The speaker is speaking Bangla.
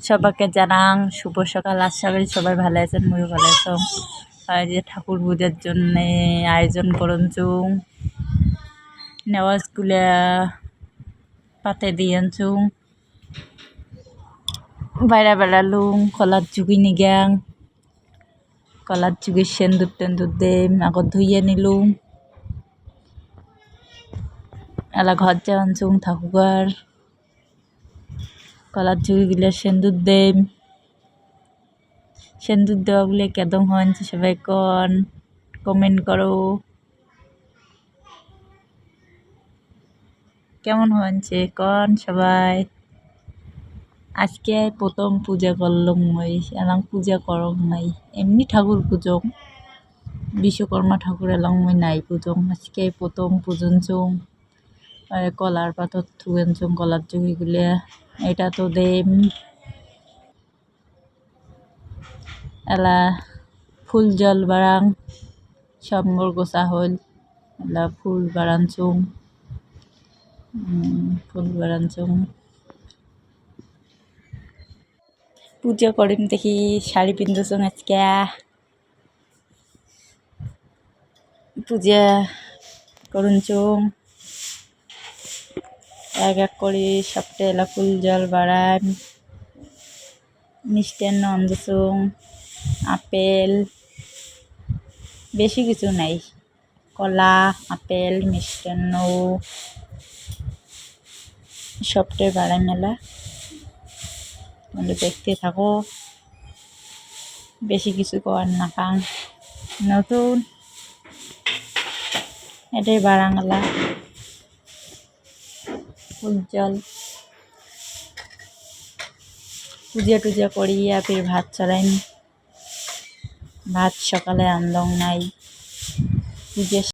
সবাইকে জানাং শুভ সকাল। আশা করি সবাই ভালো আছেন, মুইও ভালো আছো। আর যে ঠাকুর পূজার জন্যে আয়োজন করছুং, নেওয়াজগুলা পাতে দিয়েছুং, বাইরা বেড়ালুং, কলার চুগি নিগাং, কলার চুগির সেন্দুর টেন্দুর দেম আগত ধুইয়ে নিলুম, এলা ঘর যাওয়ানছুং ঠাকুরগার, কলার চুগি গিলে সেন্দুর দেম। সেন্দুর দেওয়া বলে কেদম হয়েছে সবাই কমেন্ট করো, কেমন হয়েছে সবাই। আজকে প্রথম পূজা করলাম, মই এলাম পূজা করম নাই, এমনি ঠাকুর পুজো বিশ্বকর্মা ঠাকুর এলাম মই নাই পুজো। আজকে প্রথম পূজন চুং, কলার পাথর থুয়েন চুং, কলার চুগিগুলো এটা তো দেম। এলা ফুল জল বাড়াং, সম্বর গোসা হল, এলা ফুল বাড়ানছুং, পূজা করিম দেখি শাড়ি পিন্ধছুং। আজকে পূজা করুনছুং, এক এক করে সপ্তাহে এলা ফুল জল বাড়ান, মিষ্টান্ন আনছুং, আপেল, বেশি কিছু নাই, কলা, আপেল, মিষ্টান্ন সপ্তাহে বাড়াই মেলা। দেখতে থাকো, বেশি কিছু করার না খাং, নতুন এটাই বাড়াঙ্গলা ফুল জল। পূজা টুজা করিয়া ফির ভাত চড়াইন, ভাত সকালে আনলং নাই, পূজা